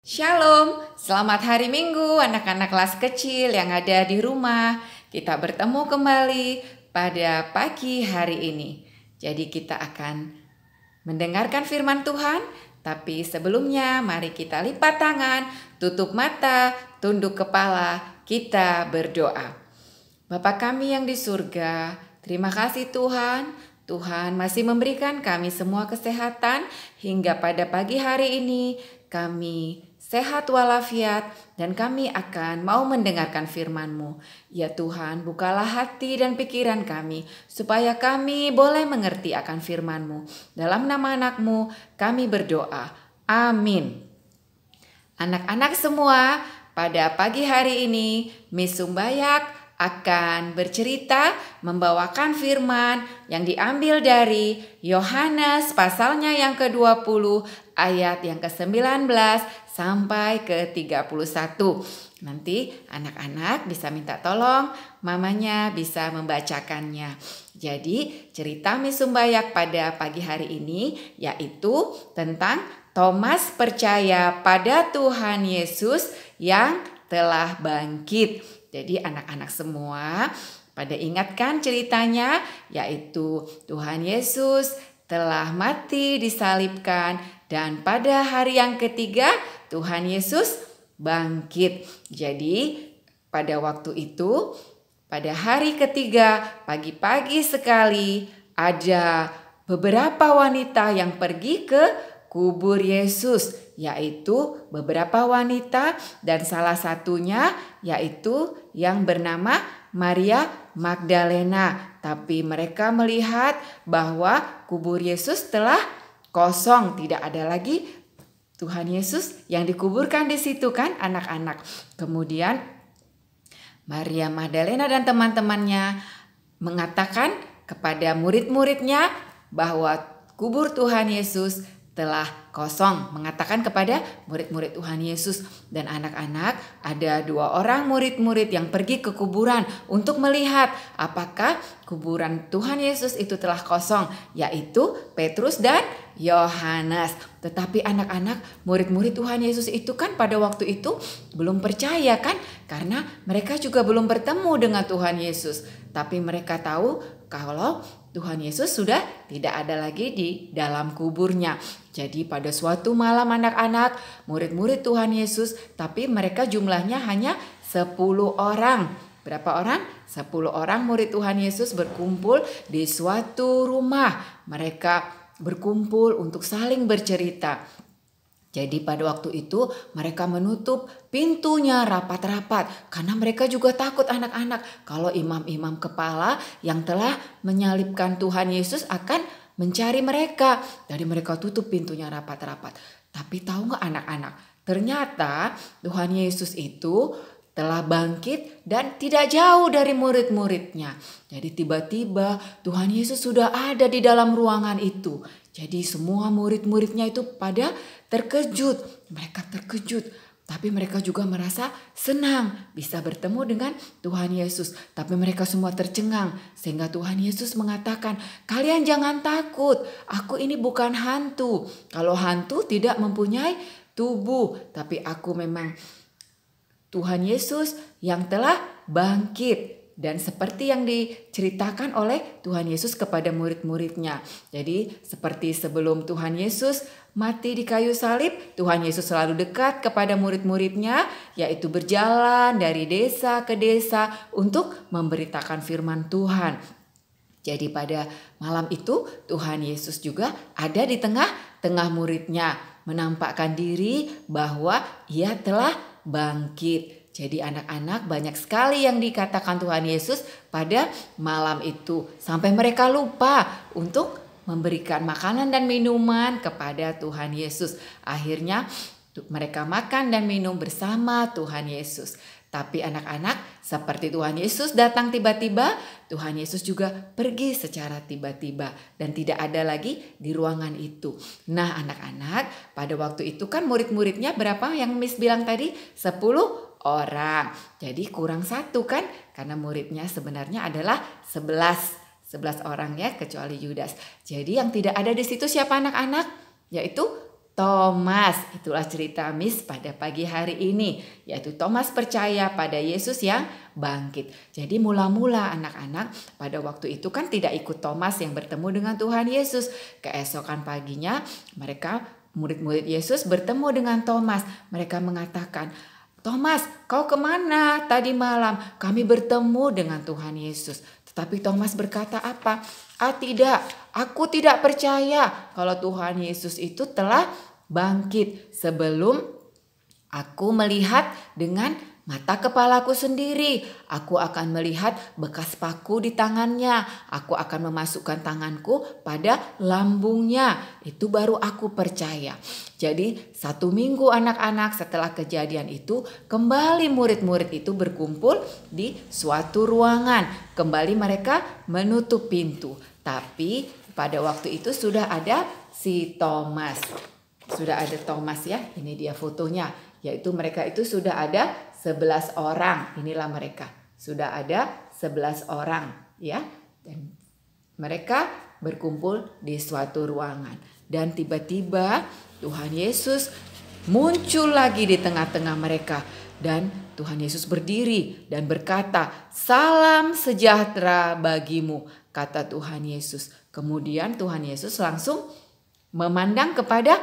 Shalom, selamat hari Minggu anak-anak kelas kecil yang ada di rumah. Kita bertemu kembali pada pagi hari ini. Jadi kita akan mendengarkan firman Tuhan, tapi sebelumnya mari kita lipat tangan, tutup mata, tunduk kepala, kita berdoa. Bapa kami yang di surga, terima kasih Tuhan. Tuhan masih memberikan kami semua kesehatan hingga pada pagi hari ini kami sehat walafiat dan kami akan mau mendengarkan firman-Mu. Ya Tuhan, bukalah hati dan pikiran kami supaya kami boleh mengerti akan firman-Mu. Dalam nama anak-Mu kami berdoa. Amin. Anak-anak semua, pada pagi hari ini Miss Sumbayak akan bercerita membawakan firman yang diambil dari Yohanes pasalnya yang ke-20 ayat yang ke-19 sampai ke-31. Nanti anak-anak bisa minta tolong mamanya bisa membacakannya. Jadi cerita Miss Sumbayak pada pagi hari ini yaitu tentang Thomas percaya pada Tuhan Yesus yang telah bangkit. Jadi anak-anak semua pada ingatkan ceritanya yaitu Tuhan Yesus telah mati disalibkan dan pada hari yang ketiga Tuhan Yesus bangkit. Jadi pada waktu itu pada hari ketiga pagi-pagi sekali ada beberapa wanita yang pergi ke kubur Yesus, yaitu beberapa wanita dan salah satunya yaitu yang bernama Maria Magdalena. Tapi mereka melihat bahwa kubur Yesus telah kosong, tidak ada lagi Tuhan Yesus yang dikuburkan di situ kan anak-anak. Kemudian Maria Magdalena dan teman-temannya mengatakan kepada murid-muridnya bahwa kubur Tuhan Yesus telah kosong, mengatakan kepada murid-murid Tuhan Yesus. Dan anak-anak, ada 2 orang murid-murid yang pergi ke kuburan untuk melihat apakah kuburan Tuhan Yesus itu telah kosong, yaitu Petrus dan Yohanes. Tetapi anak-anak, murid-murid Tuhan Yesus itu kan pada waktu itu belum percaya kan, karena mereka juga belum bertemu dengan Tuhan Yesus. Tapi mereka tahu kalau Tuhan Yesus sudah tidak ada lagi di dalam kuburnya. Jadi pada suatu malam anak-anak, murid-murid Tuhan Yesus, tapi mereka jumlahnya hanya 10 orang. Berapa orang? 10 orang murid Tuhan Yesus berkumpul di suatu rumah. Mereka berkumpul untuk saling bercerita. Jadi pada waktu itu mereka menutup pintunya rapat-rapat karena mereka juga takut anak-anak kalau imam-imam kepala yang telah menyalibkan Tuhan Yesus akan mencari mereka. Jadi mereka tutup pintunya rapat-rapat. Tapi tahu nggak anak-anak? Ternyata Tuhan Yesus itu telah bangkit dan tidak jauh dari murid-muridnya. Jadi tiba-tiba Tuhan Yesus sudah ada di dalam ruangan itu. Jadi semua murid-muridnya itu pada terkejut. Mereka terkejut. Tapi mereka juga merasa senang bisa bertemu dengan Tuhan Yesus. Tapi mereka semua tercengang. Sehingga Tuhan Yesus mengatakan, kalian jangan takut. Aku ini bukan hantu. Kalau hantu tidak mempunyai tubuh. Tapi aku memang Tuhan Yesus yang telah bangkit. Dan seperti yang diceritakan oleh Tuhan Yesus kepada murid-muridnya. Jadi seperti sebelum Tuhan Yesus mati di kayu salib, Tuhan Yesus selalu dekat kepada murid-muridnya, yaitu berjalan dari desa ke desa untuk memberitakan firman Tuhan. Jadi pada malam itu Tuhan Yesus juga ada di tengah-tengah muridnya, menampakkan diri bahwa ia telah bangkit. Jadi anak-anak banyak sekali yang dikatakan Tuhan Yesus pada malam itu. Sampai mereka lupa untuk memberikan makanan dan minuman kepada Tuhan Yesus. Akhirnya mereka makan dan minum bersama Tuhan Yesus. Tapi anak-anak, seperti Tuhan Yesus datang tiba-tiba, Tuhan Yesus juga pergi secara tiba-tiba dan tidak ada lagi di ruangan itu. Nah anak-anak, pada waktu itu kan murid-muridnya berapa yang Miss bilang tadi? 10 orang. Jadi kurang 1 kan? Karena muridnya sebenarnya adalah 11 orang ya, kecuali Yudas. Jadi yang tidak ada di situ siapa anak-anak? Yaitu Thomas. Itulah cerita Miss pada pagi hari ini, yaitu Thomas percaya pada Yesus yang bangkit. Jadi mula-mula anak-anak pada waktu itu kan tidak ikut Thomas yang bertemu dengan Tuhan Yesus. Keesokan paginya mereka murid-murid Yesus bertemu dengan Thomas. Mereka mengatakan, "Thomas, kau kemana tadi malam? Kami bertemu dengan Tuhan Yesus." Tetapi Thomas berkata apa? Tidak, aku tidak percaya kalau Tuhan Yesus itu telah bangkit sebelum aku melihat dengan mata kepalaku sendiri. Aku akan melihat bekas paku di tangannya. Aku akan memasukkan tanganku pada lambungnya. Itu baru aku percaya. Jadi 1 minggu anak-anak setelah kejadian itu, kembali murid-murid itu berkumpul di suatu ruangan. Kembali mereka menutup pintu. Tapi pada waktu itu sudah ada si Thomas. Sudah ada Thomas ya, ini dia fotonya. Yaitu mereka itu sudah ada 11 orang. Inilah mereka. Sudah ada 11 orang ya. Dan mereka berkumpul di suatu ruangan. Dan tiba-tiba Tuhan Yesus muncul lagi di tengah-tengah mereka. Dan Tuhan Yesus berdiri dan berkata, "Salam sejahtera bagimu," kata Tuhan Yesus. Kemudian Tuhan Yesus langsung memandang kepada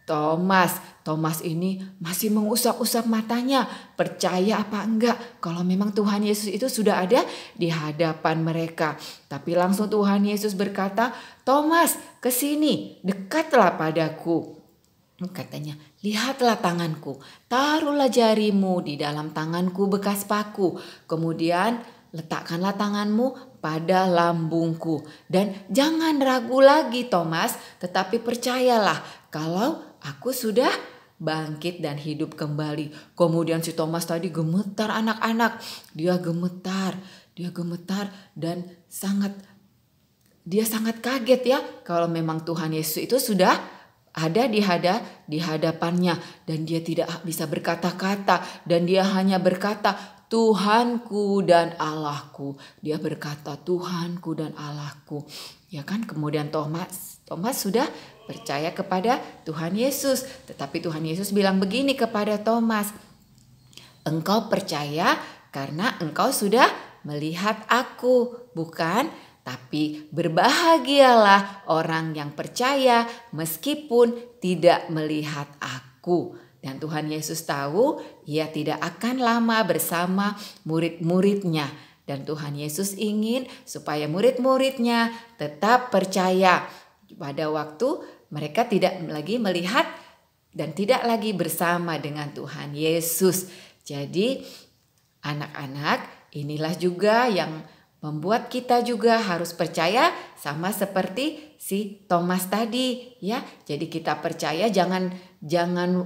Thomas. Thomas ini masih mengusap-usap matanya. Percaya apa enggak kalau memang Tuhan Yesus itu sudah ada di hadapan mereka. Tapi langsung Tuhan Yesus berkata, "Thomas, ke sini, dekatlah padaku." Katanya, "Lihatlah tanganku, taruhlah jarimu di dalam tanganku bekas paku. Kemudian letakkanlah tanganmu pada lambungku. Dan jangan ragu lagi Thomas, tetapi percayalah kalau aku sudah bangkit dan hidup kembali." Kemudian si Thomas tadi gemetar anak-anak. Dia gemetar dan dia sangat kaget ya kalau memang Tuhan Yesus itu sudah ada di hadapannya. Dan dia tidak bisa berkata-kata. Dan dia hanya berkata, "Tuhanku dan Allahku." Dia berkata, "Tuhanku dan Allahku." Ya kan, kemudian Thomas sudah percaya kepada Tuhan Yesus. Tetapi Tuhan Yesus bilang begini kepada Thomas, "Engkau percaya karena engkau sudah melihat aku, bukan? Tapi berbahagialah orang yang percaya meskipun tidak melihat aku." Dan Tuhan Yesus tahu ia tidak akan lama bersama murid-muridnya. Dan Tuhan Yesus ingin supaya murid-muridnya tetap percaya pada waktu mereka tidak lagi melihat dan tidak lagi bersama dengan Tuhan Yesus. Jadi anak-anak, inilah juga yang membuat kita juga harus percaya sama seperti si Thomas tadi ya. Jadi kita percaya, jangan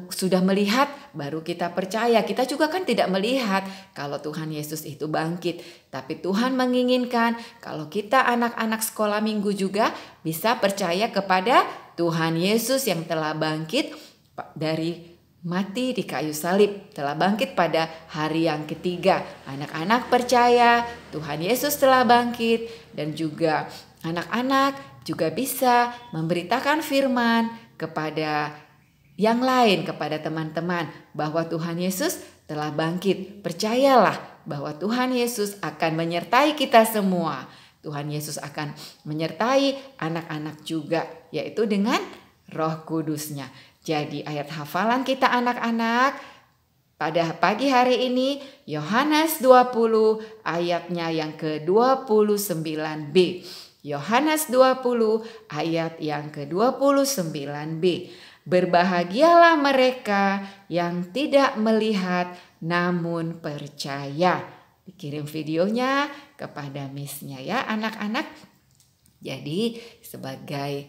sudah melihat baru kita percaya. Kita juga kan tidak melihat kalau Tuhan Yesus itu bangkit. Tapi Tuhan menginginkan kalau kita anak-anak sekolah minggu juga bisa percaya kepada Tuhan Yesus yang telah bangkit dari mati di kayu salib, telah bangkit pada hari yang ketiga. Anak-anak percaya Tuhan Yesus telah bangkit, dan juga anak-anak juga bisa memberitakan firman kepada yang lain, kepada teman-teman bahwa Tuhan Yesus telah bangkit. Percayalah bahwa Tuhan Yesus akan menyertai kita semua. Tuhan Yesus akan menyertai anak-anak juga, yaitu dengan Roh Kudus-Nya. Jadi ayat hafalan kita anak-anak pada pagi hari ini Yohanes 20 ayatnya yang ke-29b. Yohanes 20 ayat yang ke-29b. Berbahagialah mereka yang tidak melihat namun percaya. Dikirim videonya kepada Miss-nya ya anak-anak. Jadi sebagai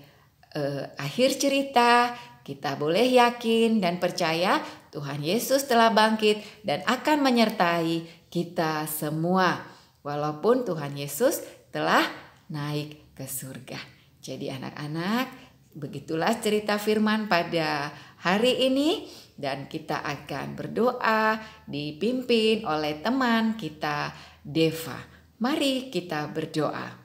akhir cerita, kita boleh yakin dan percaya Tuhan Yesus telah bangkit dan akan menyertai kita semua. Walaupun Tuhan Yesus telah naik ke surga. Jadi anak-anak, begitulah cerita firman pada hari ini. Dan kita akan berdoa dipimpin oleh teman kita Deva. Mari kita berdoa.